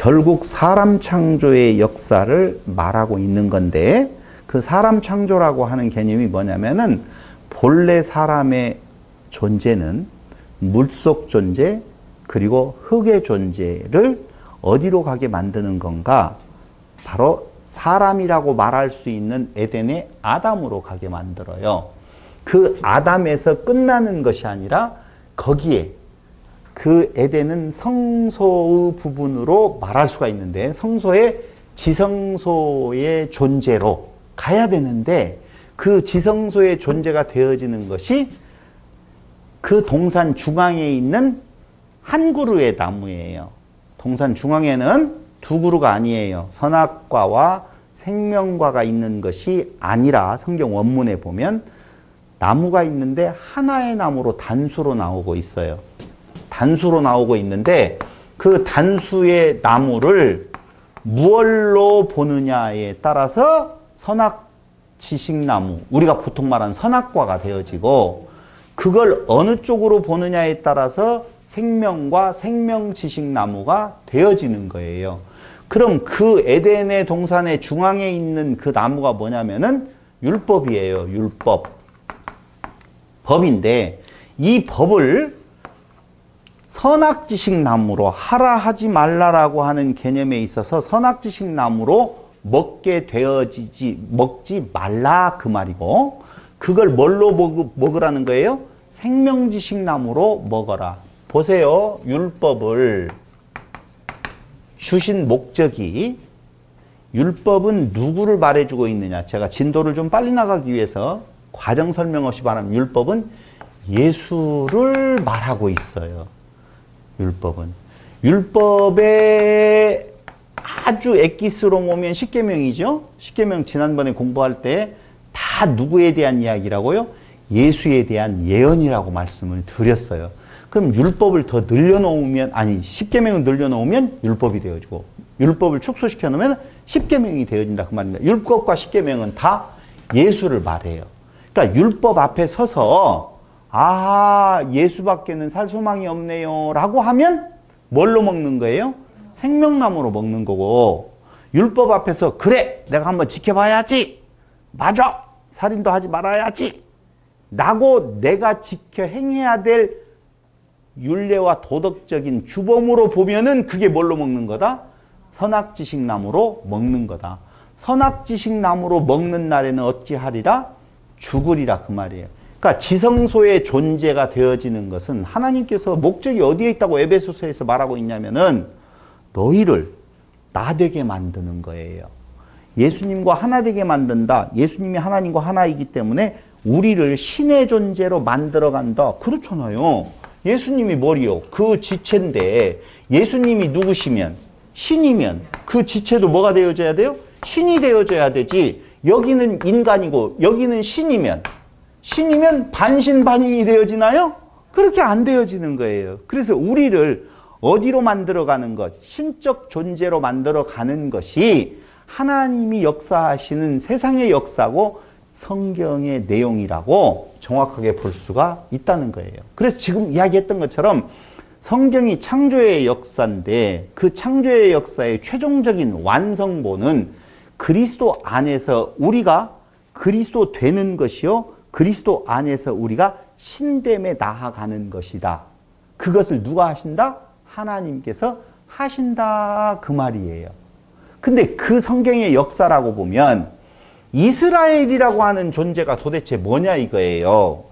결국 사람 창조의 역사를 말하고 있는 건데, 그 사람 창조라고 하는 개념이 뭐냐면은 본래 사람의 존재는 물속 존재 그리고 흙의 존재를 어디로 가게 만드는 건가? 바로 사람이라고 말할 수 있는 에덴의 아담으로 가게 만들어요. 그 아담에서 끝나는 것이 아니라 거기에 그 에덴은 성소의 부분으로 말할 수가 있는데, 성소의 지성소의 존재로 가야 되는데, 그 지성소의 존재가 되어지는 것이 그 동산 중앙에 있는 한 그루의 나무예요. 동산 중앙에는 두 그루가 아니에요. 선악과와 생명과가 있는 것이 아니라 성경 원문에 보면 나무가 있는데 하나의 나무로 단수로 나오고 있어요. 단수로 나오고 있는데 그 단수의 나무를 무얼로 보느냐에 따라서 선악지식나무, 우리가 보통 말하는 선악과가 되어지고, 그걸 어느 쪽으로 보느냐에 따라서 생명과 생명지식나무가 되어지는 거예요. 그럼 그 에덴의 동산의 중앙에 있는 그 나무가 뭐냐면은 율법이에요. 율법. 법인데, 이 법을 선악지식나무로, 하라 하지 말라라고 하는 개념에 있어서 선악지식나무로 먹게 되어지지, 먹지 말라 그 말이고, 그걸 뭘로 먹으라는 거예요? 생명지식나무로 먹어라. 보세요. 율법을 주신 목적이, 율법은 누구를 말해주고 있느냐. 제가 진도를 좀 빨리 나가기 위해서 과정 설명 없이 말하면 율법은 예수를 말하고 있어요. 율법은. 율법에 아주 엑기스로 모면 십계명이죠. 십계명 지난번에 공부할 때 다 누구에 대한 이야기라고요? 예수에 대한 예언이라고 말씀을 드렸어요. 그럼 율법을 더 늘려놓으면, 아니 십계명을 늘려놓으면 율법이 되어지고, 율법을 축소시켜 놓으면 십계명이 되어진다 그 말입니다. 율법과 십계명은 다 예수를 말해요. 그러니까 율법 앞에 서서 아, 예수밖에는 살 소망이 없네요 라고 하면 뭘로 먹는 거예요? 생명나무로 먹는 거고, 율법 앞에서 그래 내가 한번 지켜봐야지, 맞아 살인도 하지 말아야지 라고 내가 지켜 행해야 될 율례와 도덕적인 규범으로 보면은 그게 뭘로 먹는 거다? 선악지식나무로 먹는 거다. 선악지식나무로 먹는 날에는 어찌하리라? 죽으리라 그 말이에요. 그러니까 지성소의 존재가 되어지는 것은 하나님께서 목적이 어디에 있다고 에베소서에서 말하고 있냐면은 너희를 나 되게 만드는 거예요. 예수님과 하나 되게 만든다. 예수님이 하나님과 하나이기 때문에 우리를 신의 존재로 만들어 간다. 그렇잖아요. 예수님이 뭐리요? 그 지체인데, 예수님이 누구시면? 신이면 그 지체도 뭐가 되어져야 돼요? 신이 되어져야 되지. 여기는 인간이고 여기는 신이면 반신반인이 되어지나요? 그렇게 안 되어지는 거예요. 그래서 우리를 어디로 만들어가는 것, 신적 존재로 만들어가는 것이 하나님이 역사하시는 세상의 역사고 성경의 내용이라고 정확하게 볼 수가 있다는 거예요. 그래서 지금 이야기했던 것처럼 성경이 창조의 역사인데, 그 창조의 역사의 최종적인 완성본은 그리스도 안에서 우리가 그리스도 되는 것이요, 그리스도 안에서 우리가 신됨에 나아가는 것이다. 그것을 누가 하신다? 하나님께서 하신다 그 말이에요. 근데 그 성경의 역사라고 보면 이스라엘이라고 하는 존재가 도대체 뭐냐 이거예요.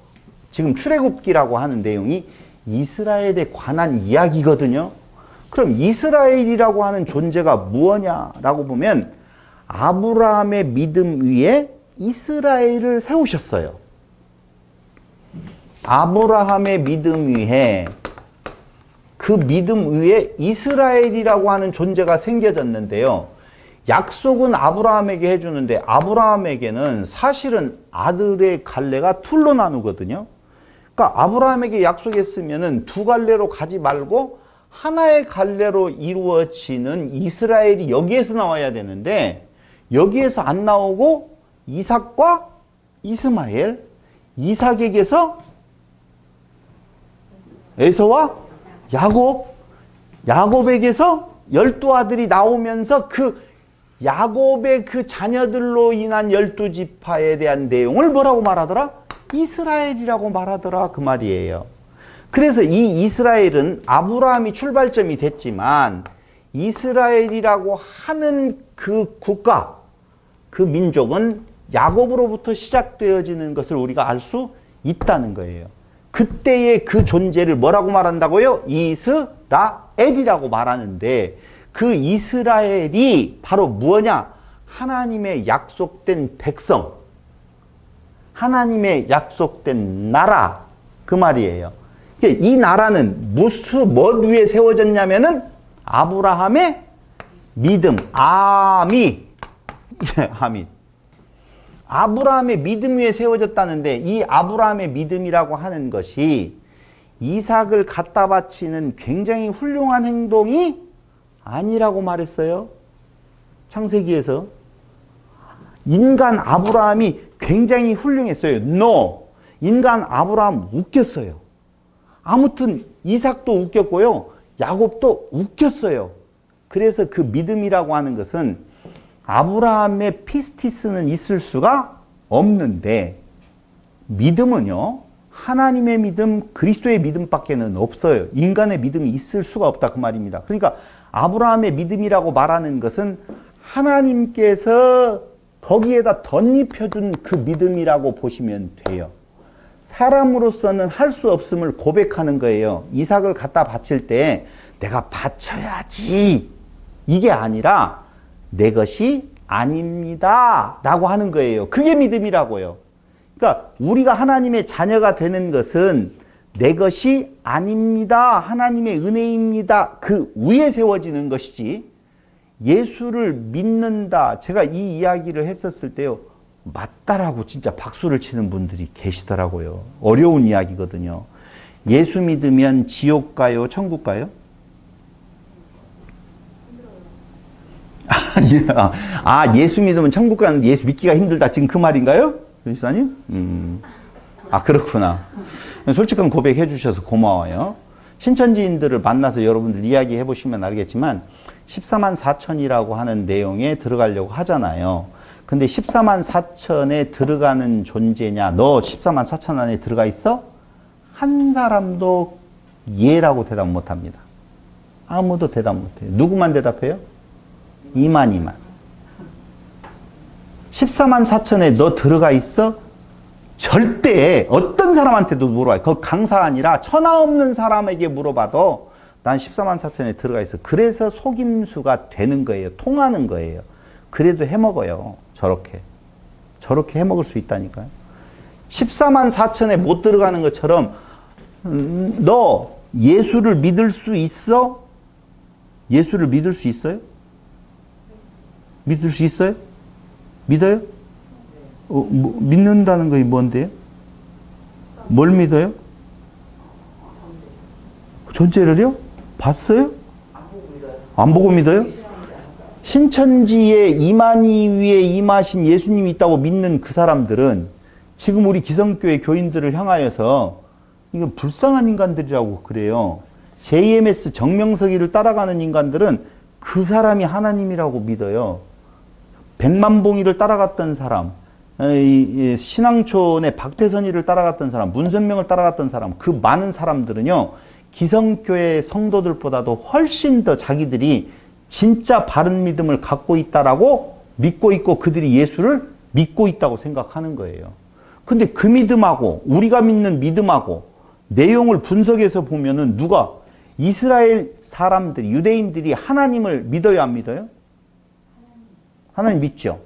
지금 출애굽기라고 하는 내용이 이스라엘에 관한 이야기거든요. 그럼 이스라엘이라고 하는 존재가 무엇냐라고 보면 아브라함의 믿음 위에 이스라엘을 세우셨어요. 아브라함의 믿음 위에, 그 믿음 위에 이스라엘이라고 하는 존재가 생겨졌는데요. 약속은 아브라함에게 해주는데 아브라함에게는 사실은 아들의 갈래가 둘로 나누거든요. 그러니까 아브라함에게 약속했으면은 두 갈래로 가지 말고 하나의 갈래로 이루어지는 이스라엘이 여기에서 나와야 되는데 여기에서 안 나오고 이삭과 이스마엘, 이삭에게서 에서와 야곱, 야곱에게서 12아들이 나오면서 그 야곱의 그 자녀들로 인한 12지파에 대한 내용을 뭐라고 말하더라? 이스라엘이라고 말하더라 그 말이에요. 그래서 이 이스라엘은 아브라함이 출발점이 됐지만 이스라엘이라고 하는 그 국가, 그 민족은 야곱으로부터 시작되어지는 것을 우리가 알 수 있다는 거예요. 그때의 그 존재를 뭐라고 말한다고요? 이스라엘이라고 말하는데 그 이스라엘이 바로 뭐냐? 하나님의 약속된 백성, 하나님의 약속된 나라 그 말이에요. 이 나라는 뭐 위에 세워졌냐면은 아브라함의 믿음, 아미. 아브라함의 믿음 위에 세워졌다는데 이 아브라함의 믿음이라고 하는 것이 이삭을 갖다 바치는 굉장히 훌륭한 행동이 아니라고 말했어요. 창세기에서. 인간 아브라함이 굉장히 훌륭했어요. No. 인간 아브라함 웃겼어요. 아무튼 이삭도 웃겼고요. 야곱도 웃겼어요. 그래서 그 믿음이라고 하는 것은 아브라함의 피스티스는 있을 수가 없는데 믿음은요. 하나님의 믿음, 그리스도의 믿음밖에는 없어요. 인간의 믿음이 있을 수가 없다 그 말입니다. 그러니까 아브라함의 믿음이라고 말하는 것은 하나님께서 거기에다 덧입혀준 그 믿음이라고 보시면 돼요. 사람으로서는 할 수 없음을 고백하는 거예요. 이삭을 갖다 바칠 때 내가 바쳐야지 이게 아니라 내 것이 아닙니다 라고 하는 거예요. 그게 믿음이라고요. 그러니까 우리가 하나님의 자녀가 되는 것은 내 것이 아닙니다. 하나님의 은혜입니다. 그 위에 세워지는 것이지 예수를 믿는다. 제가 이 이야기를 했었을 때요. 맞다라고 진짜 박수를 치는 분들이 계시더라고요. 어려운 이야기거든요. 예수 믿으면 지옥 가요? 천국 가요? 예수 믿으면 천국 가는데 예수 믿기가 힘들다. 지금 그 말인가요? 교수님? 그렇구나. 솔직한 고백해 주셔서 고마워요. 신천지인들을 만나서 여러분들 이야기해 보시면 알겠지만 14만 4천이라고 하는 내용에 들어가려고 하잖아요. 근데 14만 4천에 들어가는 존재냐? 너 14만 4천 안에 들어가 있어? 한 사람도 예라고 대답 못합니다. 아무도 대답 못해요. 누구만 대답해요? 이만. 14만 4천에 너 들어가 있어? 절대 어떤 사람한테도 물어봐요. 그 강사 아니라 천하 없는 사람에게 물어봐도 난 14만 4천에 들어가 있어. 그래서 속임수가 되는 거예요. 통하는 거예요. 그래도 해먹어요. 저렇게 해먹을 수 있다니까요. 14만 4천에 못 들어가는 것처럼 너 예수를 믿을 수 있어? 예수를 믿을 수 있어요? 믿을 수 있어요? 믿어요? 믿는다는 것이 뭔데요? 뭘 믿어요? 존재를요? 봤어요? 안 보고 믿어요? 신천지에 이만희 위에 임하신 예수님이 있다고 믿는 그 사람들은 지금 우리 기성교회 교인들을 향하여서 이건 불쌍한 인간들이라고 그래요. JMS 정명석이를 따라가는 인간들은 그 사람이 하나님이라고 믿어요. 백만봉이를 따라갔던 사람, 신앙촌의 박태선이를 따라갔던 사람, 문선명을 따라갔던 사람, 그 많은 사람들은요. 기성교회 성도들보다도 훨씬 더 자기들이 진짜 바른 믿음을 갖고 있다라고 믿고 있고 그들이 예수를 믿고 있다고 생각하는 거예요. 근데 그 믿음하고 우리가 믿는 믿음하고 내용을 분석해서 보면은 누가 이스라엘 사람들이 유대인들이 하나님을 믿어요, 안 믿어요? 하나님 믿죠.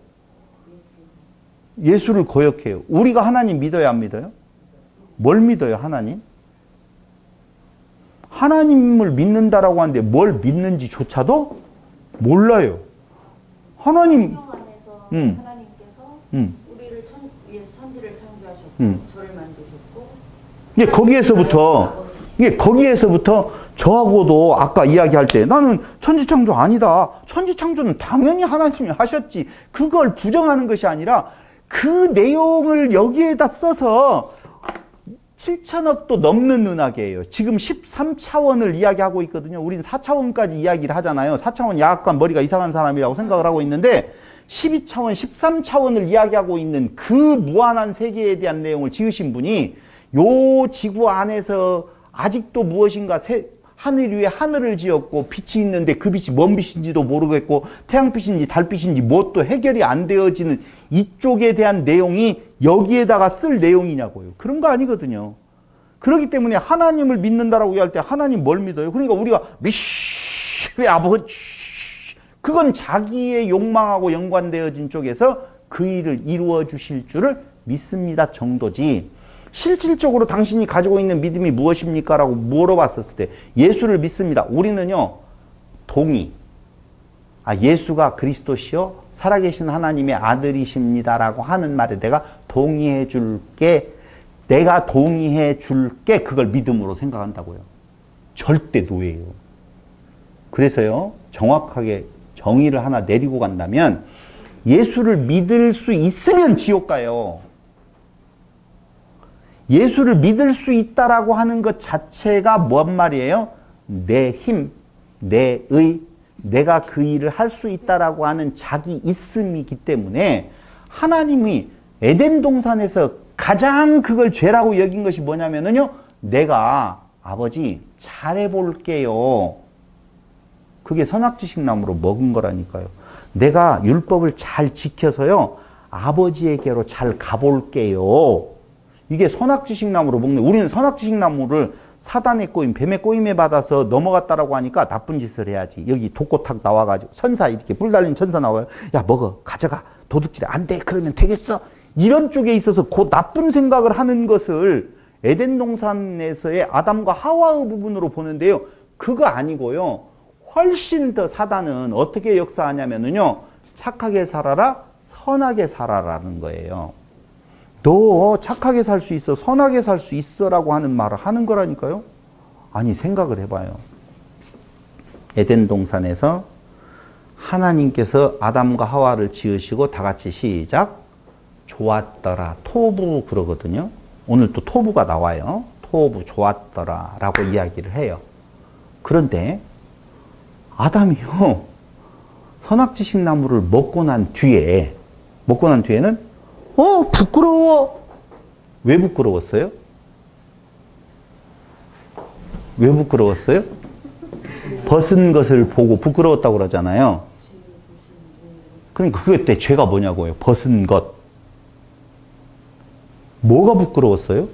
예수를 거역해요. 우리가 하나님 믿어요, 안 믿어요? 뭘 믿어요, 하나님? 하나님을 믿는다라고 하는데 뭘 믿는지조차도 몰라요. 하나님 안에서 하나님께서 우리를 예수 천지를 창조하셨고 저를 만드셨고 거기에서부터 저하고도 아까 이야기할 때 나는 천지창조 아니다. 천지창조는 당연히 하나님이 하셨지. 그걸 부정하는 것이 아니라 그 내용을 여기에다 써서 7천억도 넘는 은하계예요. 지금 13차원을 이야기하고 있거든요. 우린 4차원까지 이야기를 하잖아요. 4차원 약간 머리가 이상한 사람이라고 생각을 하고 있는데 12차원, 13차원을 이야기하고 있는 그 무한한 세계에 대한 내용을 지으신 분이 요 지구 안에서 아직도 무엇인가 하늘 위에 하늘을 지었고 빛이 있는데 그 빛이 뭔 빛인지도 모르겠고 태양빛인지 달빛인지 뭣도 해결이 안 되어지는 이쪽에 대한 내용이 여기에다가 쓸 내용이냐고요. 그런 거 아니거든요. 그렇기 때문에 하나님을 믿는다라고 할 때 하나님 뭘 믿어요? 그러니까 우리가 미쉬 아버지 그건 자기의 욕망하고 연관되어진 쪽에서 그 일을 이루어 주실 줄을 믿습니다 정도지. 실질적으로 당신이 가지고 있는 믿음이 무엇입니까? 라고 물어봤었을 때 예수를 믿습니다. 우리는요. 동의. 예수가 그리스도시요 살아계신 하나님의 아들이십니다 라고 하는 말에 내가 동의해 줄게. 내가 동의해 줄게. 그걸 믿음으로 생각한다고요. 절대 노예예요. 그래서요. 정확하게 정의를 하나 내리고 간다면 예수를 믿을 수 있으면 지옥 가요. 예수를 믿을 수 있다라고 하는 것 자체가 뭔 말이에요? 내 힘, 내 의, 내가 그 일을 할 수 있다라고 하는 자기 있음이기 때문에 하나님이 에덴 동산에서 가장 그걸 죄라고 여긴 것이 뭐냐면요. 내가 아버지 잘해볼게요. 그게 선악지식 나무로 먹은 거라니까요. 내가 율법을 잘 지켜서요. 아버지에게로 잘 가볼게요. 이게 선악지식 나무로 먹는. 우리는 선악지식 나무를 사단의 꼬임, 뱀의 꼬임에 받아서 넘어갔다라고 하니까 나쁜 짓을 해야지. 여기 독고탁 나와가지고 천사 이렇게 뿔 달린 천사 나와요. 야 먹어 가져가 도둑질해 안 돼 그러면 되겠어. 이런 쪽에 있어서 그 나쁜 생각을 하는 것을 에덴 동산에서의 아담과 하와의 부분으로 보는데요. 그거 아니고요. 훨씬 더 사단은 어떻게 역사하냐면요. 착하게 살아라, 선하게 살아라는 거예요. 너 착하게 살 수 있어, 선하게 살 수 있어라고 하는 말을 하는 거라니까요. 아니 생각을 해봐요. 에덴 동산에서 하나님께서 아담과 하와를 지으시고 다 같이 시작. 좋았더라. 토부 그러거든요. 오늘 또 토부가 나와요. 토부 좋았더라 라고 이야기를 해요. 그런데 아담이요. 선악지식 나무를 먹고 난 뒤에는 부끄러워. 왜 부끄러웠어요? 왜 부끄러웠어요? 벗은 것을 보고 부끄러웠다고 그러잖아요. 그러니까 그때 죄가 뭐냐고요. 벗은 것. 뭐가 부끄러웠어요?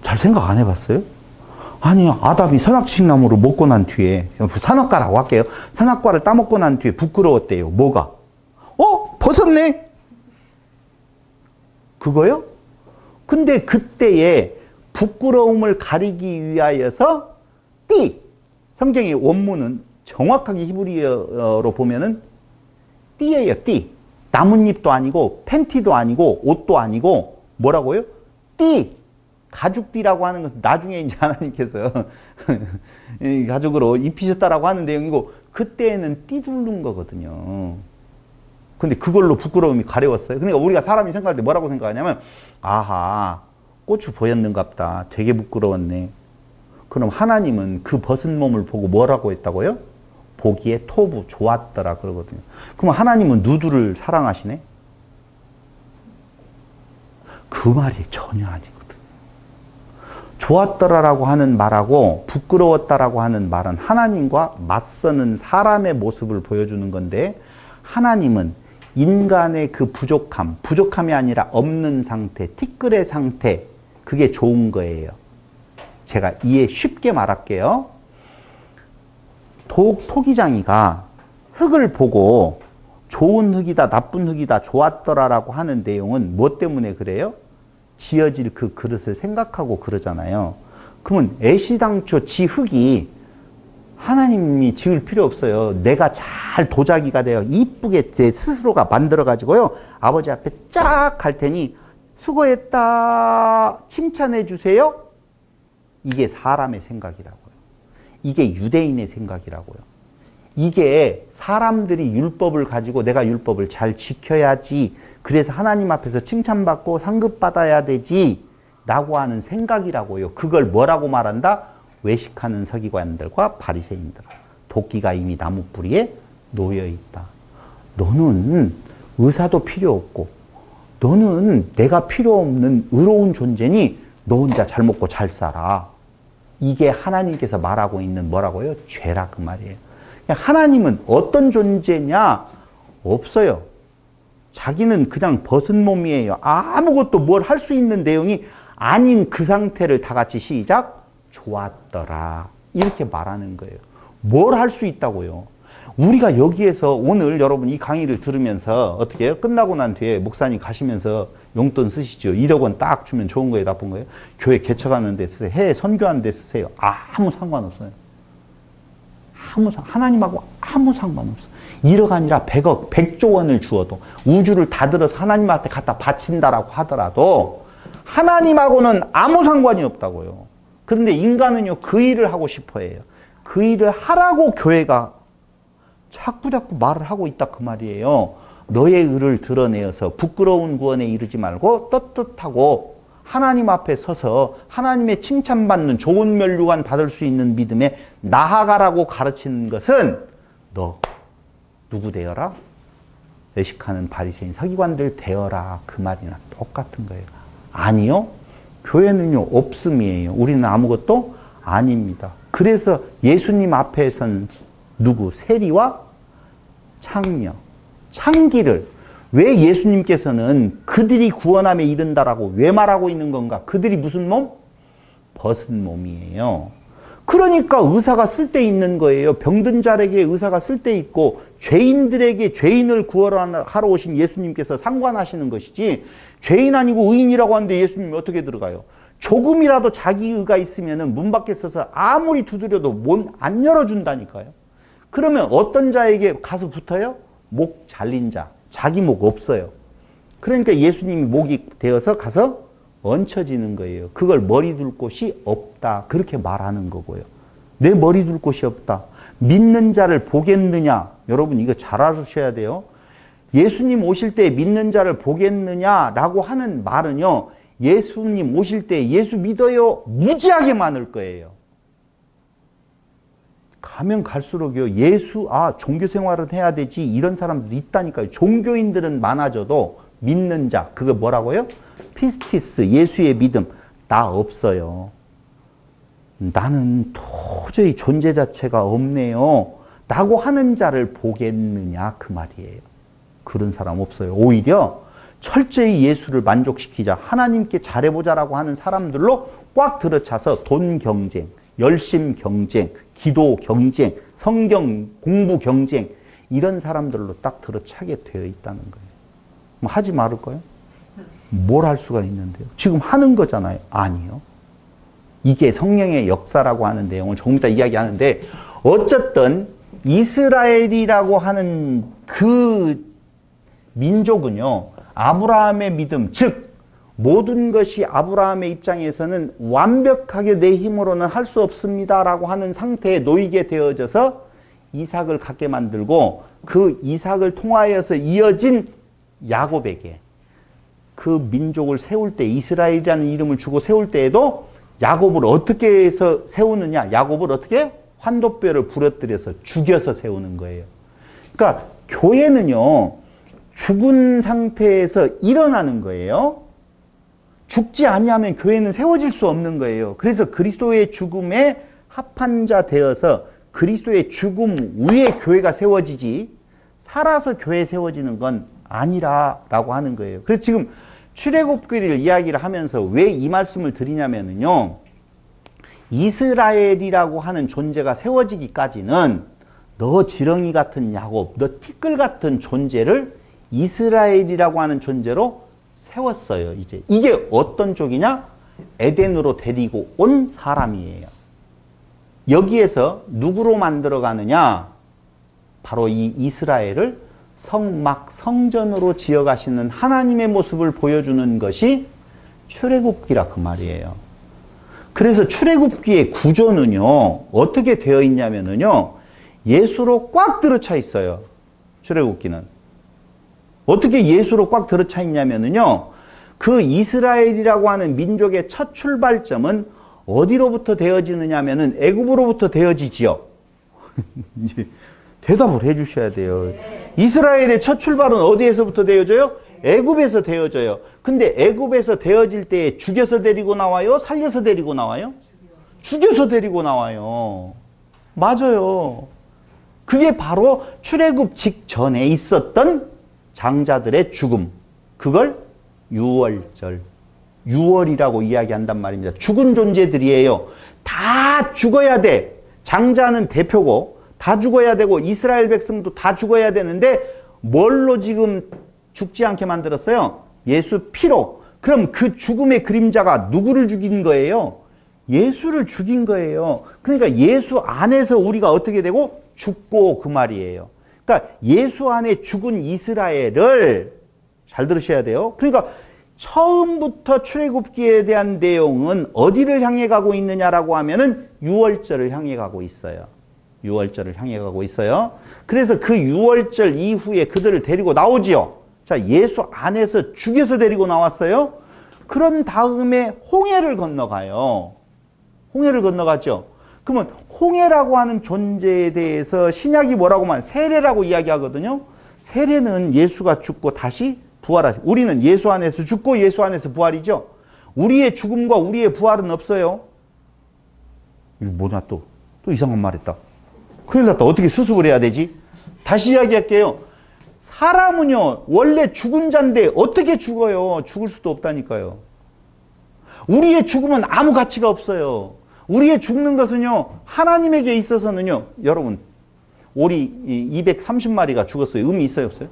잘 생각 안 해봤어요? 아니 아담이 선악지식 나무를 먹고 난 뒤에 선악과라고 할게요. 선악과를 따먹고 난 뒤에 부끄러웠대요. 뭐가? 벗었네? 그거요? 근데 그때의 부끄러움을 가리기 위하여서 성경의 원문은 정확하게 히브리어로 보면은 띠예요. 띠. 나뭇잎도 아니고 팬티도 아니고 옷도 아니고 뭐라고요? 띠. 가죽띠라고 하는 것은 나중에 이제 하나님께서 가죽으로 입히셨다라고 하는 내용이고 그때는 띠 두른 거거든요. 근데 그걸로 부끄러움이 가려웠어요. 그러니까 우리가 사람이 생각할 때 뭐라고 생각하냐면 아하 고추 보였는갑다. 되게 부끄러웠네. 그럼 하나님은 그 벗은 몸을 보고 뭐라고 했다고요? 보기에 토부 좋았더라 그러거든요. 그럼 하나님은 누구를 사랑하시네? 그 말이 전혀 아니거든요. 좋았더라라고 하는 말하고 부끄러웠다라고 하는 말은 하나님과 맞서는 사람의 모습을 보여주는 건데 하나님은 인간의 그 부족함이 아니라 없는 상태, 티끌의 상태, 그게 좋은 거예요. 제가 이해 쉽게 말할게요. 토기장이가 흙을 보고 좋은 흙이다, 나쁜 흙이다, 좋았더라라고 하는 내용은 뭐 때문에 그래요? 지어질 그 그릇을 생각하고 그러잖아요. 그러면 애시당초 지 흙이 하나님이 지을 필요 없어요. 내가 잘 도자기가 되어 이쁘게 제 스스로가 만들어가지고요. 아버지 앞에 쫙 갈 테니 수고했다 칭찬해 주세요. 이게 사람의 생각이라고요. 이게 유대인의 생각이라고요. 이게 사람들이 율법을 가지고 내가 율법을 잘 지켜야지, 그래서 하나님 앞에서 칭찬받고 상급받아야 되지 라고 하는 생각이라고요. 그걸 뭐라고 말한다? 외식하는 서기관들과 바리새인들. 도끼가 이미 나무 뿌리에 놓여 있다. 너는 의사도 필요 없고 너는 내가 필요 없는 의로운 존재니 너 혼자 잘 먹고 잘 살아. 이게 하나님께서 말하고 있는 뭐라고요? 죄라 그 말이에요. 하나님은 어떤 존재냐? 없어요. 자기는 그냥 벗은 몸이에요. 아무것도 뭘 할 수 있는 내용이 아닌 그 상태를 다 같이 시작. 좋았더라. 이렇게 말하는 거예요. 뭘 할 수 있다고요? 우리가 여기에서 오늘 여러분 이 강의를 들으면서 어떻게 해요? 끝나고 난 뒤에 목사님 가시면서 용돈 쓰시죠. 1억 원 딱 주면 좋은 거예요? 나쁜 거예요? 교회 개척하는 데 쓰세요. 해외 선교하는 데 쓰세요. 아무 상관없어요. 하나님하고 아무 상관없어. 1억 아니라 100억, 100조 원을 주어도 우주를 다 들어서 하나님한테 갖다 바친다라고 하더라도 하나님하고는 아무 상관이 없다고요. 그런데 인간은요, 그 일을 하고 싶어 해요. 그 일을 하라고 교회가 자꾸 말을 하고 있다 그 말이에요. 너의 의를 드러내어서 부끄러운 구원에 이르지 말고 떳떳하고 하나님 앞에 서서 하나님의 칭찬받는 좋은 멸류관 받을 수 있는 믿음에 나아가라고 가르치는 것은 너 누구 되어라? 외식하는 바리새인 서기관들 되어라 그 말이나 똑같은 거예요. 아니요. 교회는요 없음이에요. 우리는 아무것도 아닙니다. 그래서 예수님 앞에선 누구? 세리와 창녀, 창기를 왜 예수님께서는 그들이 구원함에 이른다라고 왜 말하고 있는 건가? 그들이 무슨 몸? 벗은 몸이에요. 그러니까 의사가 쓸데있는 거예요. 병든 자에게 의사가 쓸데있고 죄인들에게 죄인을 구원하러 오신 예수님께서 상관하시는 것이지 죄인 아니고 의인이라고 하는데 예수님이 어떻게 들어가요? 조금이라도 자기 의가 있으면 문 밖에 서서 아무리 두드려도 문 안 열어준다니까요. 그러면 어떤 자에게 가서 붙어요? 목 잘린 자. 자기 목 없어요. 그러니까 예수님이 목이 되어서 가서 얹혀지는 거예요. 그걸 머리 둘 곳이 없다. 그렇게 말하는 거고요. 내 머리 둘 곳이 없다. 믿는 자를 보겠느냐? 여러분 이거 잘 알으셔야 돼요. 예수님 오실 때 믿는 자를 보겠느냐라고 하는 말은요. 예수님 오실 때 예수 믿어요? 무지하게 많을 거예요. 가면 갈수록요. 종교 생활은 해야 되지 이런 사람들이 있다니까요. 종교인들은 많아져도 믿는 자, 그거 뭐라고요? 피스티스, 예수의 믿음, 나 없어요. 나는 도저히 존재 자체가 없네요. 라고 하는 자를 보겠느냐 그 말이에요. 그런 사람 없어요. 오히려 철저히 예수를 만족시키자, 하나님께 잘해보자라고 하는 사람들로 꽉 들어차서 돈 경쟁, 열심 경쟁, 기도 경쟁, 성경 공부 경쟁 이런 사람들로 딱 들어차게 되어 있다는 거예요. 뭐 하지 말을까요? 뭘 할 수가 있는데요? 지금 하는 거잖아요. 아니요. 이게 성령의 역사라고 하는 내용을 조금 이따 이야기하는데 어쨌든 이스라엘이라고 하는 그 민족은요. 아브라함의 믿음, 즉 모든 것이 아브라함의 입장에서는 완벽하게 내 힘으로는 할 수 없습니다라고 하는 상태에 놓이게 되어져서 이삭을 갖게 만들고 그 이삭을 통하여서 이어진 야곱에게 그 민족을 세울 때 이스라엘이라는 이름을 주고 세울 때에도 야곱을 어떻게 해서 세우느냐? 야곱을 어떻게? 환도뼈를 부러뜨려서 죽여서 세우는 거예요. 그러니까 교회는요. 죽은 상태에서 일어나는 거예요. 죽지 아니하면 교회는 세워질 수 없는 거예요. 그래서 그리스도의 죽음에 합한 자 되어서 그리스도의 죽음 위에 교회가 세워지지 살아서 교회 세워지는 건 아니라라고 하는 거예요. 그래서 지금 출애굽기를 이야기를 하면서 왜 이 말씀을 드리냐면요. 이스라엘이라고 하는 존재가 세워지기까지는 너 지렁이 같은 야곱, 너 티끌 같은 존재를 이스라엘이라고 하는 존재로 세웠어요. 이제 이게 어떤 쪽이냐? 에덴으로 데리고 온 사람이에요. 여기에서 누구로 만들어 가느냐? 바로 이 이스라엘을 성전으로 지어가시는 하나님의 모습을 보여주는 것이 출애굽기라 그 말이에요. 그래서 출애굽기의 구조는요. 어떻게 되어 있냐면요. 예수로 꽉 들어차 있어요. 출애굽기는. 어떻게 예수로 꽉 들어차 있냐면요. 그 이스라엘이라고 하는 민족의 첫 출발점은 어디로부터 되어지느냐 하면은 애굽으로부터 되어지지요. 이제 대답을 해 주셔야 돼요. 이스라엘의 첫 출발은 어디에서부터 되어져요? 애굽에서 되어져요. 근데 애굽에서 되어질 때 죽여서 데리고 나와요? 살려서 데리고 나와요? 죽여서 데리고 나와요. 맞아요. 그게 바로 출애굽 직전에 있었던 장자들의 죽음. 그걸 유월절, 유월이라고 이야기한단 말입니다. 죽은 존재들이에요. 다 죽어야 돼. 장자는 대표고 다 죽어야 되고 이스라엘 백성도 다 죽어야 되는데 뭘로 지금 죽지 않게 만들었어요? 예수 피로. 그럼 그 죽음의 그림자가 누구를 죽인 거예요? 예수를 죽인 거예요. 그러니까 예수 안에서 우리가 어떻게 되고? 죽고 그 말이에요. 그러니까 예수 안에 죽은 이스라엘을 잘 들으셔야 돼요. 그러니까 처음부터 출애굽기에 대한 내용은 어디를 향해 가고 있느냐라고 하면은 유월절을 향해 가고 있어요. 유월절을 향해 가고 있어요. 그래서 그 유월절 이후에 그들을 데리고 나오지요. 자, 예수 안에서 죽여서 데리고 나왔어요. 그런 다음에 홍해를 건너가요. 홍해를 건너갔죠. 그러면 홍해라고 하는 존재에 대해서 신약이 뭐라고 말해요? 세례라고 이야기하거든요. 세례는 예수가 죽고 다시 부활하시. 우리는 예수 안에서 죽고 예수 안에서 부활이죠. 우리의 죽음과 우리의 부활은 없어요. 이거 뭐냐 또 이상한 말 했다. 큰일 났다. 어떻게 수습을 해야 되지? 다시 이야기할게요. 사람은요 원래 죽은 자인데 어떻게 죽어요? 죽을 수도 없다니까요. 우리의 죽음은 아무 가치가 없어요. 우리의 죽는 것은요 하나님에게 있어서는요. 여러분 오리 230마리가 죽었어요. 의미 있어요 없어요?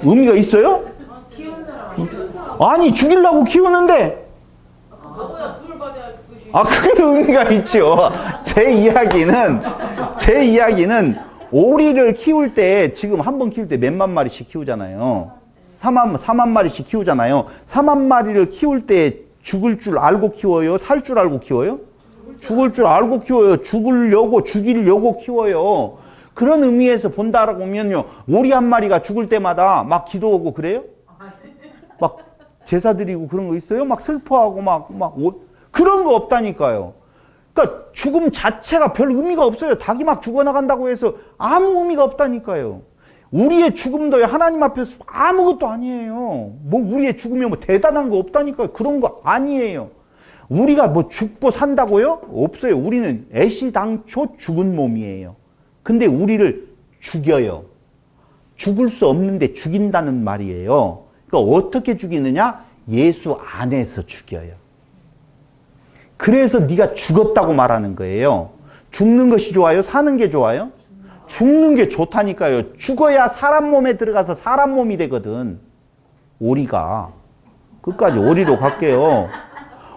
의미가 있어요? 아니 죽이려고 키우는데 그게 의미가 있죠. 제 이야기는 오리를 키울 때 지금 한 번 키울 때 몇만 마리씩 키우잖아요. 4만 마리씩 키우잖아요. 4만 마리를 키울 때 죽을 줄 알고 키워요? 살 줄 알고 키워요? 죽을 줄 알고 키워요. 죽이려고 키워요. 그런 의미에서 본다라고 하면요. 오리 한 마리가 죽을 때마다 막 기도하고 그래요? 막 제사 드리고 그런 거 있어요? 막 슬퍼하고 그런 거 없다니까요. 그러니까 죽음 자체가 별 의미가 없어요. 닭이 막 죽어나간다고 해서 아무 의미가 없다니까요. 우리의 죽음도 하나님 앞에서 아무것도 아니에요. 뭐 우리의 죽음이 뭐 대단한 거 없다니까요. 그런 거 아니에요. 우리가 뭐 죽고 산다고요? 없어요. 우리는 애시당초 죽은 몸이에요. 근데 우리를 죽여요. 죽을 수 없는데 죽인다는 말이에요. 그러니까 어떻게 죽이느냐? 예수 안에서 죽여요. 그래서 네가 죽었다고 말하는 거예요. 죽는 것이 좋아요? 사는 게 좋아요? 죽는 게 좋다니까요. 죽어야 사람 몸에 들어가서 사람 몸이 되거든. 오리가. 끝까지 오리로 갈게요.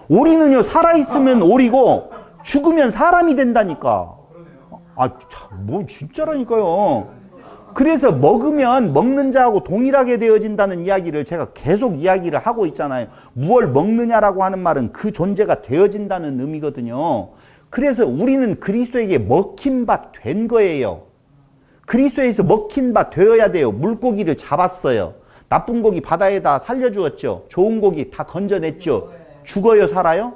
오리는요 살아있으면 오리고 죽으면 사람이 된다니까. 뭐 진짜라니까요. 그래서 먹는 자하고 동일하게 되어진다는 이야기를 제가 계속 이야기를 하고 있잖아요. 무엇을 먹느냐라고 하는 말은 그 존재가 되어진다는 의미거든요. 그래서 우리는 그리스도에게 먹힌 바 된 거예요. 그리스도에서 먹힌 바 되어야 돼요. 물고기를 잡았어요. 나쁜 고기 바다에다 살려주었죠. 좋은 고기 다 건져냈죠. 죽어요, 살아요?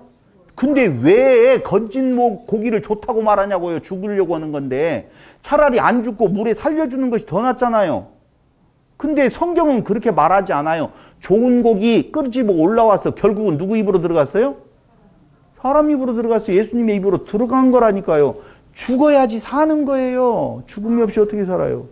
근데 왜 건진 고기를 좋다고 말하냐고요. 죽으려고 하는 건데 차라리 안 죽고 물에 살려주는 것이 더 낫잖아요. 근데 성경은 그렇게 말하지 않아요. 좋은 고기 끄집어 올라와서 결국은 누구 입으로 들어갔어요? 사람 입으로 들어갔어요. 예수님의 입으로 들어간 거라니까요. 죽어야지 사는 거예요. 죽음이 없이 어떻게 살아요?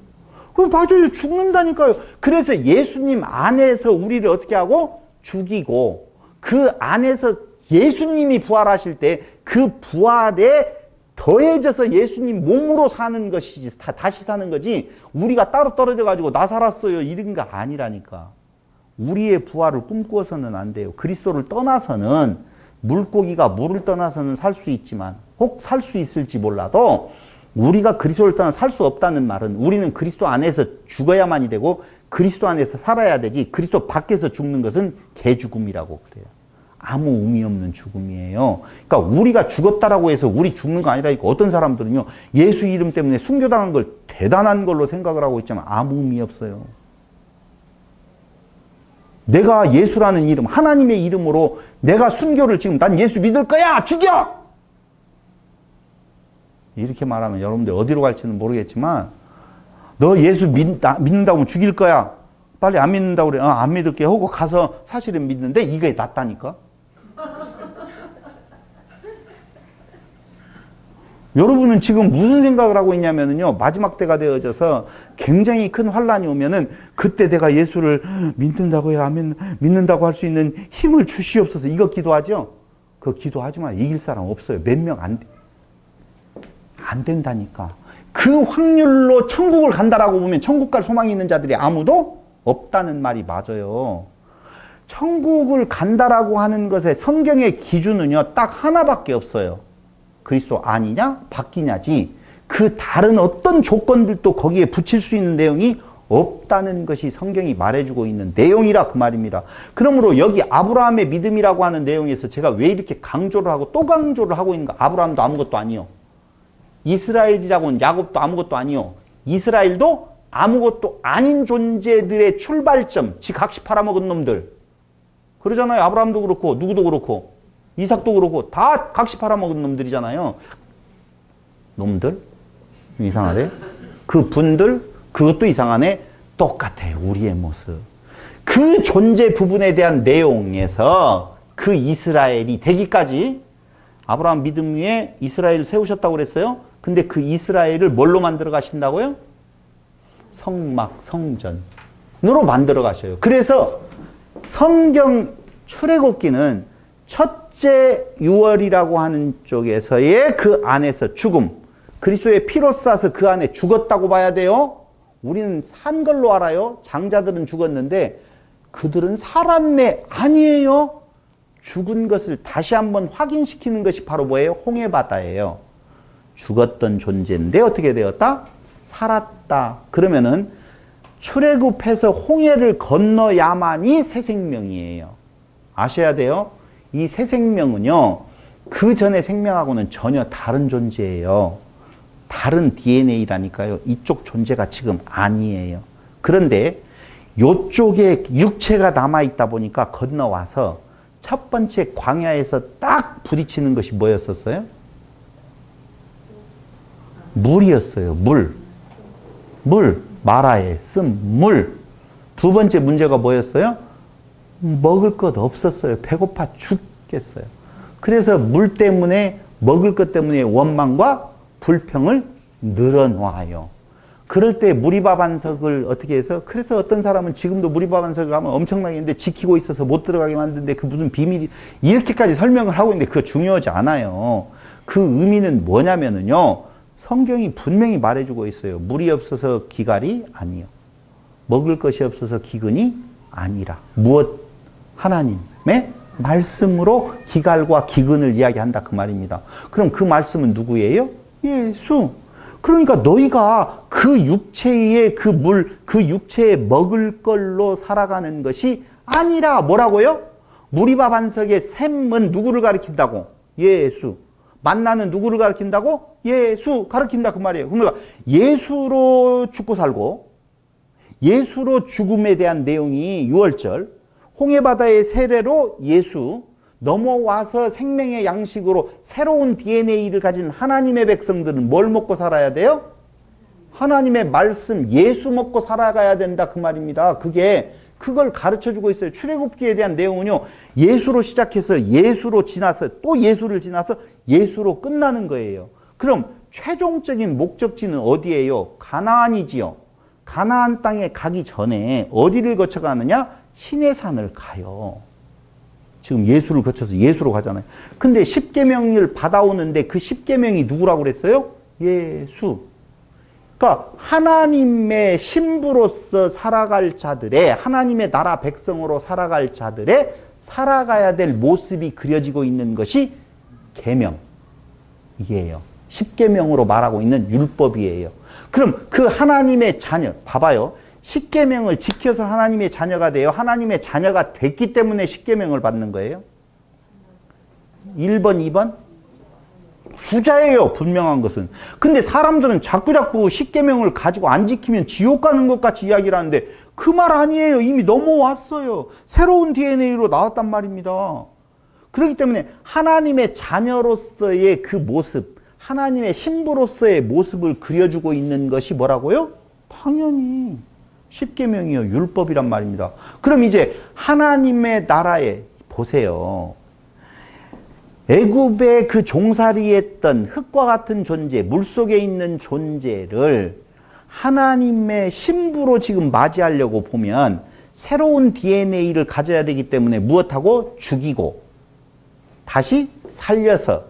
그럼 맞아요. 죽는다니까요. 그래서 예수님 안에서 우리를 어떻게 하고? 죽이고 그 안에서 예수님이 부활하실 때 그 부활에 더해져서 예수님 몸으로 사는 것이지, 다시 사는 거지 우리가 따로 떨어져 가지고 나 살았어요 이런 거 아니라니까. 우리의 부활을 꿈꾸어서는 안 돼요. 그리스도를 떠나서는 물고기가 물을 떠나서는 살 수 있지만 혹 살 수 있을지 몰라도 우리가 그리스도를 떠나 살 수 없다는 말은 우리는 그리스도 안에서 죽어야만이 되고 그리스도 안에서 살아야 되지 그리스도 밖에서 죽는 것은 개죽음이라고 그래요. 아무 의미 없는 죽음이에요. 그러니까 우리가 죽었다라고 해서 우리 죽는 거 아니라 어떤 사람들은요, 예수 이름 때문에 순교당한 걸 대단한 걸로 생각을 하고 있지만 아무 의미 없어요. 내가 예수라는 이름, 하나님의 이름으로 내가 순교를 지금 난 예수 믿을 거야! 죽여! 이렇게 말하면 여러분들 어디로 갈지는 모르겠지만 너 예수 믿는다고 하면 죽일 거야. 빨리 안 믿는다고 그래. 안 믿을게 하고 가서 사실은 믿는데 이게 낫다니까. 여러분은 지금 무슨 생각을 하고 있냐면요. 마지막 때가 되어져서 굉장히 큰 환란이 오면은 그때 내가 예수를 믿는다고 안 믿는다고 할 수 있는 힘을 주시옵소서. 이거 기도하죠? 그거 기도하지만 이길 사람 없어요. 몇 명 안 된다니까. 그 확률로 천국을 간다라고 보면 천국 갈 소망이 있는 자들이 아무도 없다는 말이 맞아요. 천국을 간다라고 하는 것의 성경의 기준은요, 딱 하나밖에 없어요. 그리스도 아니냐? 바뀌냐지. 그 다른 어떤 조건들도 거기에 붙일 수 있는 내용이 없다는 것이 성경이 말해주고 있는 내용이라 그 말입니다. 그러므로 여기 아브라함의 믿음이라고 하는 내용에서 제가 왜 이렇게 강조를 하고 또 강조를 하고 있는가? 아브라함도 아무것도 아니요. 이스라엘이라고는 야곱도 아무것도 아니요. 이스라엘도 아무것도 아닌 존재들의 출발점, 지 각시 팔아먹은 놈들. 그러잖아요. 아브라함도 그렇고 누구도 그렇고 이삭도 그렇고 다 각시 팔아먹은 놈들이잖아요. 놈들? 이상하대? 그 분들? 그것도 이상하네? 똑같아요. 우리의 모습. 그 존재 부분에 대한 내용에서 그 이스라엘이 되기까지 아브라함 믿음 위에 이스라엘을 세우셨다고 그랬어요. 근데 그 이스라엘을 뭘로 만들어 가신다고요? 성막, 성전으로 만들어 가셔요. 그래서 성경 출애굽기는 첫째 유월이라고 하는 쪽에서의 그 안에서 죽음, 그리스도의 피로 싸서 그 안에 죽었다고 봐야 돼요. 우리는 산 걸로 알아요. 장자들은 죽었는데 그들은 살았네. 아니에요. 죽은 것을 다시 한번 확인시키는 것이 바로 뭐예요? 홍해바다예요. 죽었던 존재인데 어떻게 되었다? 살았다. 그러면은 출애굽해서 홍해를 건너야만이 새 생명이에요. 아셔야 돼요. 이 새 생명은요, 그 전의 생명하고는 전혀 다른 존재예요. 다른 DNA라니까요. 이쪽 존재가 지금 아니에요. 그런데 이쪽에 육체가 남아있다 보니까 건너와서 첫 번째 광야에서 딱 부딪히는 것이 뭐였었어요? 물이었어요. 물. 마라에 쓴 물. 두 번째 문제가 뭐였어요? 먹을 것 없었어요. 배고파 죽겠어요. 그래서 물 때문에, 먹을 것 때문에 원망과 불평을 늘어놓아요. 그럴 때 무리밥 안석을 어떻게 해서, 그래서 어떤 사람은 지금도 무리밥 안석을 가면 엄청나게 있는데 지키고 있어서 못 들어가게 만드는데 그 무슨 비밀이, 이렇게까지 설명을 하고 있는데 그거 중요하지 않아요. 그 의미는 뭐냐면은요, 성경이 분명히 말해주고 있어요. 물이 없어서 기갈이 아니요. 먹을 것이 없어서 기근이 아니라. 무엇? 하나님의 말씀으로 기갈과 기근을 이야기한다 그 말입니다. 그럼 그 말씀은 누구예요? 예수. 그러니까 너희가 그 육체의 그 물, 그 육체에 먹을 걸로 살아가는 것이 아니라 뭐라고요? 무리밥 안석의 샘은 누구를 가리킨다고? 예수. 만나는 누구를 가리킨다고? 예수 가리킨다 그 말이에요. 그러니까 예수로 죽고 살고 예수로 죽음에 대한 내용이 6월절, 홍해바다의 세례로 예수, 넘어와서 생명의 양식으로 새로운 DNA를 가진 하나님의 백성들은 뭘 먹고 살아야 돼요? 하나님의 말씀, 예수 먹고 살아가야 된다 그 말입니다. 그걸 가르쳐주고 있어요. 출애굽기에 대한 내용은요, 예수로 시작해서 예수로 지나서 또 예수를 지나서 예수로 끝나는 거예요. 그럼 최종적인 목적지는 어디예요? 가나안이지요. 가나안 땅에 가기 전에 어디를 거쳐가느냐? 시내산을 가요. 지금 예수를 거쳐서 예수로 가잖아요. 근데 십계명을 받아오는데 그 십계명이 누구라고 그랬어요? 예수. 그러니까 하나님의 신부로서 살아갈 자들의, 하나님의 나라 백성으로 살아갈 자들의 살아가야 될 모습이 그려지고 있는 것이 계명이에요. 십계명으로 말하고 있는 율법이에요. 그럼 그 하나님의 자녀, 봐봐요. 십계명을 지켜서 하나님의 자녀가 돼요. 하나님의 자녀가 됐기 때문에 십계명을 받는 거예요. 1번, 2번? 후자예요. 분명한 것은. 근데 사람들은 자꾸자꾸 십계명을 가지고 안 지키면 지옥 가는 것 같이 이야기를 하는데 그 말 아니에요. 이미 넘어왔어요. 새로운 DNA로 나왔단 말입니다. 그렇기 때문에 하나님의 자녀로서의 그 모습, 하나님의 신부로서의 모습을 그려주고 있는 것이 뭐라고요? 당연히 십계명이요. 율법이란 말입니다. 그럼 이제 하나님의 나라에 보세요. 애굽의 그 종살이했던 흙과 같은 존재, 물속에 있는 존재를 하나님의 신부로 지금 맞이하려고 보면 새로운 DNA를 가져야 되기 때문에 무엇하고? 죽이고 다시 살려서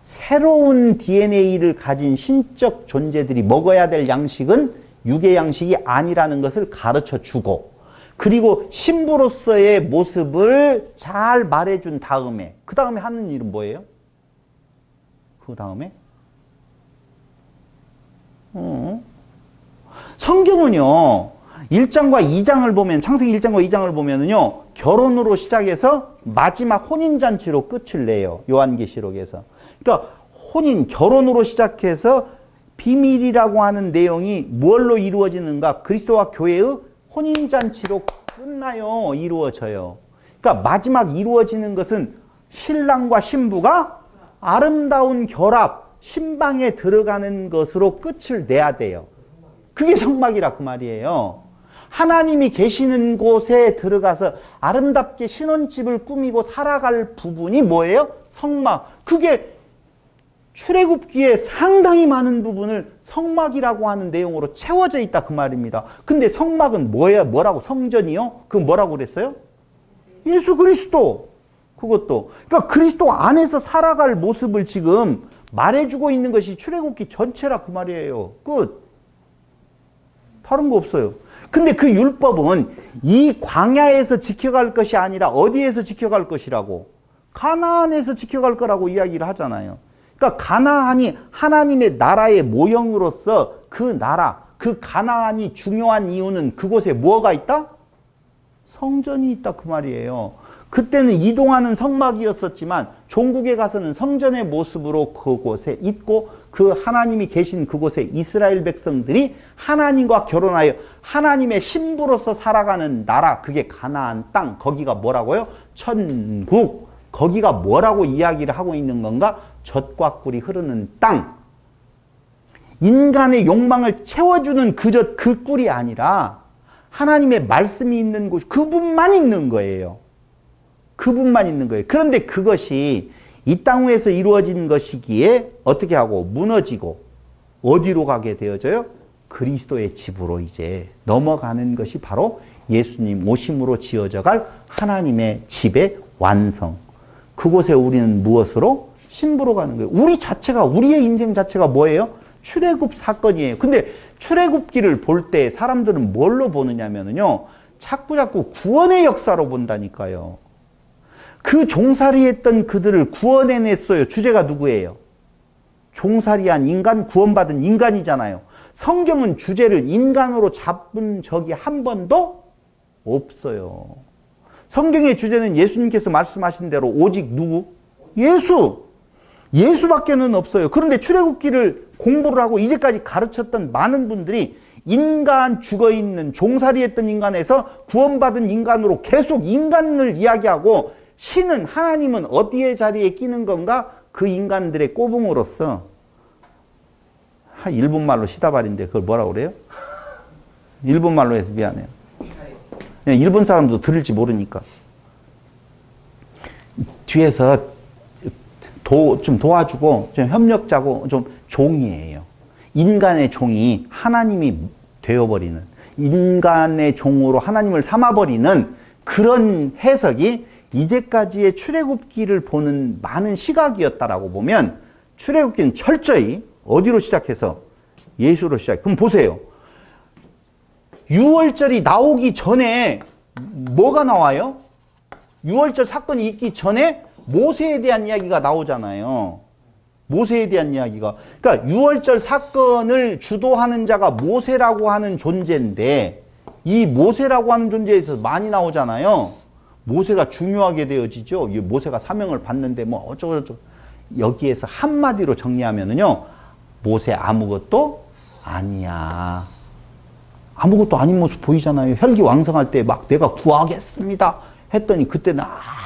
새로운 DNA를 가진 신적 존재들이 먹어야 될 양식은 육의 양식이 아니라는 것을 가르쳐 주고, 그리고 신부로서의 모습을 잘 말해준 다음에 그 다음에 하는 일은 뭐예요? 그 다음에 성경은요 1장과 2장을 보면, 창세기 1장과 2장을 보면은요 결혼으로 시작해서 마지막 혼인잔치로 끝을 내요. 요한계시록에서. 그러니까 결혼으로 시작해서 비밀이라고 하는 내용이 무엇로 이루어지는가? 그리스도와 교회의 혼인잔치로 끝나요. 이루어져요. 그러니까 마지막 이루어지는 것은 신랑과 신부가 아름다운 결합, 신방에 들어가는 것으로 끝을 내야 돼요. 그게 성막이라 그 말이에요. 하나님이 계시는 곳에 들어가서 아름답게 신혼집을 꾸미고 살아갈 부분이 뭐예요? 성막. 그게 출애굽기에 상당히 많은 부분을 성막이라고 하는 내용으로 채워져 있다 그 말입니다. 근데 성막은 뭐라고? 성전이요? 그 뭐라고 그랬어요? 예수 그리스도. 그것도. 그러니까 그리스도 안에서 살아갈 모습을 지금 말해주고 있는 것이 출애굽기 전체라 그 말이에요. 끝. 다른 거 없어요. 근데 그 율법은 이 광야에서 지켜갈 것이 아니라 어디에서 지켜갈 것이라고? 가나안에서 지켜갈 거라고 이야기를 하잖아요. 그러니까 가나안이 하나님의 나라의 모형으로서 그 나라, 그 가나안이 중요한 이유는 그곳에 뭐가 있다? 성전이 있다 그 말이에요. 그때는 이동하는 성막이었었지만 종국에 가서는 성전의 모습으로 그곳에 있고, 그 하나님이 계신 그곳에 이스라엘 백성들이 하나님과 결혼하여 하나님의 신부로서 살아가는 나라, 그게 가나안 땅. 거기가 뭐라고요? 천국. 거기가 뭐라고 이야기를 하고 있는 건가? 젖과 꿀이 흐르는 땅. 인간의 욕망을 채워주는 그 꿀이 아니라 하나님의 말씀이 있는 곳, 그분만 있는 거예요. 그분만 있는 거예요. 그런데 그것이 이 땅 위에서 이루어진 것이기에 어떻게 하고 무너지고 어디로 가게 되어져요? 그리스도의 집으로 이제 넘어가는 것이 바로 예수님 오심으로 지어져 갈 하나님의 집의 완성. 그곳에 우리는 무엇으로? 신부로 가는 거예요. 우리 자체가, 우리의 인생 자체가 뭐예요? 출애굽 사건이에요. 근데 출애굽기를 볼 때 사람들은 뭘로 보느냐면요, 자꾸 구원의 역사로 본다니까요. 그 종살이했던 그들을 구원해냈어요. 주제가 누구예요? 종살이한 인간, 구원받은 인간이잖아요. 성경은 주제를 인간으로 잡은 적이 한 번도 없어요. 성경의 주제는 예수님께서 말씀하신 대로 오직 누구? 예수! 예수밖에는 없어요. 그런데 출애굽기를 공부를 하고 이제까지 가르쳤던 많은 분들이 인간, 죽어있는 종살이했던 인간에서 구원받은 인간으로 계속 인간을 이야기하고, 신은, 하나님은 어디에 자리에 끼는 건가? 그 인간들의 꼬붕으로서, 일본말로 시다발인데 그걸 뭐라고 그래요? 일본말로 해서 미안해요. 일본 사람도 들을지 모르니까. 뒤에서 좀 도와주고, 좀 협력자고, 좀 종이에요. 인간의 종이 하나님이 되어버리는, 인간의 종으로 하나님을 삼아버리는 그런 해석이 이제까지의 출애굽기를 보는 많은 시각이었다라고 보면, 출애굽기는 철저히 어디로 시작해서? 예수로 시작. 그럼 보세요. 유월절이 나오기 전에 뭐가 나와요? 유월절 사건이 있기 전에 모세에 대한 이야기가 나오잖아요. 모세에 대한 이야기가. 그러니까 유월절 사건을 주도하는 자가 모세라고 하는 존재인데, 이 모세라고 하는 존재에서 많이 나오잖아요. 모세가 중요하게 되어지죠. 모세가 사명을 받는데 뭐 어쩌고저쩌고. 여기에서 한마디로 정리하면은요, 모세 아무것도 아니야. 아무것도 아닌 모습 보이잖아요. 혈기왕성할 때 막 내가 구하겠습니다 했더니 그때는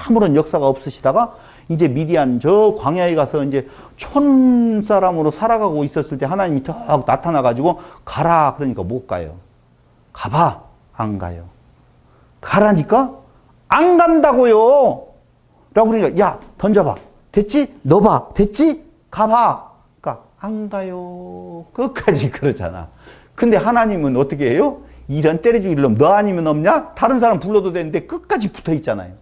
아무런 역사가 없으시다가 이제 미디안 저 광야에 가서 이제 촌 사람으로 살아가고 있었을 때 하나님이 턱 나타나가지고 가라 그러니까 못 가요. 가봐. 안 가요. 가라니까 안 간다고요. 라고 그러니까 야 던져봐. 됐지? 넣어봐. 됐지? 가봐. 그러니까 안 가요. 끝까지 그러잖아. 근데 하나님은 어떻게 해요? 이런 때려주기 놈 너 아니면 없냐? 다른 사람 불러도 되는데 끝까지 붙어 있잖아요.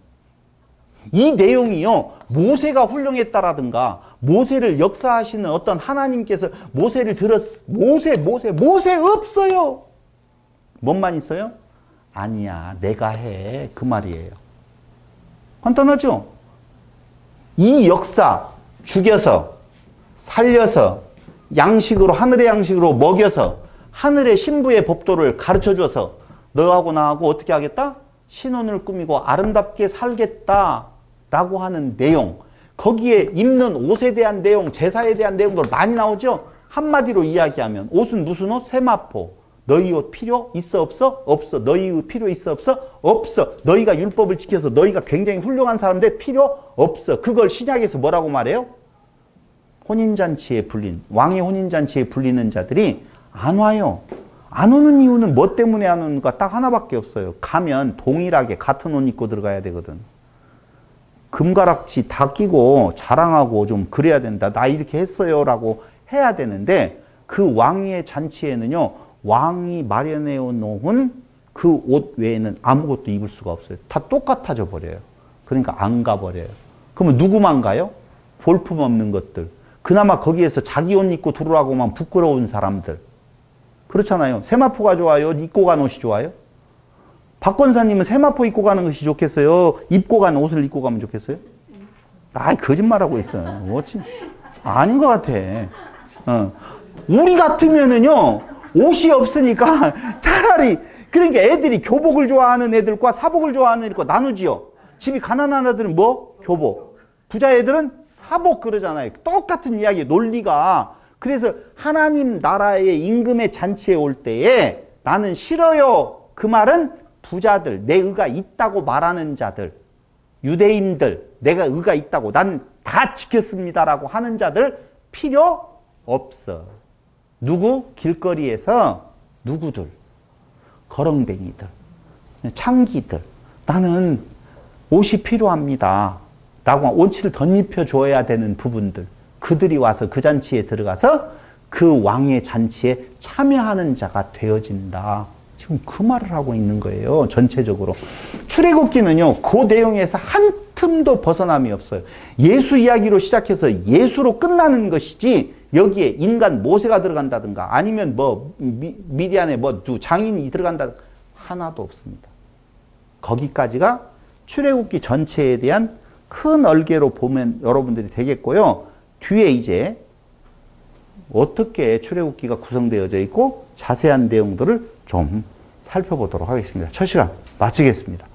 이 내용이요, 모세가 훌륭했다라든가 모세를 역사하시는 어떤 하나님께서 모세를 모세 없어요. 뭔만 있어요? 아니야 내가 해 그 말이에요. 간단하죠? 이 역사 죽여서 살려서 양식으로 하늘의 양식으로 먹여서 하늘의 신부의 법도를 가르쳐줘서 너하고 나하고 어떻게 하겠다? 신혼을 꾸미고 아름답게 살겠다라고 하는 내용, 거기에 입는 옷에 대한 내용, 제사에 대한 내용도 많이 나오죠. 한마디로 이야기하면 옷은 무슨 옷? 세마포. 너희 옷 필요 있어 없어? 없어. 너희 옷 필요 있어 없어? 없어. 너희가 율법을 지켜서 너희가 굉장히 훌륭한 사람인데 필요 없어. 그걸 신약에서 뭐라고 말해요? 혼인잔치에 불린, 왕의 혼인잔치에 불리는 자들이 안 와요. 안 오는 이유는 뭐 때문에 안 오는가? 딱 하나밖에 없어요. 가면 동일하게 같은 옷 입고 들어가야 되거든. 금가락지 다 끼고 자랑하고 좀 그래야 된다. 나 이렇게 했어요 라고 해야 되는데 그 왕의 잔치에는요, 왕이 마련해 놓은 그 옷 외에는 아무것도 입을 수가 없어요. 다 똑같아져 버려요. 그러니까 안 가버려요. 그러면 누구만 가요? 볼품 없는 것들. 그나마 거기에서 자기 옷 입고 들어오라고만 부끄러운 사람들. 그렇잖아요. 세마포가 좋아요? 입고 간 옷이 좋아요? 박 권사님은 세마포 입고 가는 것이 좋겠어요? 입고 간 옷을 입고 가면 좋겠어요? 아이, 거짓말하고 있어요. 뭐지? 아닌 것 같아. 우리 같으면은요, 옷이 없으니까 차라리, 그러니까 애들이 교복을 좋아하는 애들과 사복을 좋아하는 애들과 나누지요. 집이 가난한 애들은 뭐? 교복. 부자 애들은 사복 그러잖아요. 똑같은 이야기, 논리가. 그래서 하나님 나라의 임금의 잔치에 올 때에 나는 싫어요. 그 말은 부자들, 내 의가 있다고 말하는 자들, 유대인들, 내가 의가 있다고, 난 다 지켰습니다라고 하는 자들 필요 없어. 누구? 길거리에서 누구들? 거렁뱅이들, 창기들. 나는 옷이 필요합니다. 라고 옷을 덧입혀 줘야 되는 부분들. 그들이 와서 그 잔치에 들어가서 그 왕의 잔치에 참여하는 자가 되어진다. 지금 그 말을 하고 있는 거예요. 전체적으로. 출애굽기는요, 그 내용에서 한 틈도 벗어남이 없어요. 예수 이야기로 시작해서 예수로 끝나는 것이지 여기에 인간 모세가 들어간다든가 아니면 뭐 미디안에 뭐 장인이 들어간다든가 하나도 없습니다. 거기까지가 출애굽기 전체에 대한 큰 얼개로 보면 여러분들이 되겠고요. 뒤에 이제 어떻게 출애굽기가 구성되어져 있고 자세한 내용들을 좀 살펴보도록 하겠습니다. 첫 시간 마치겠습니다.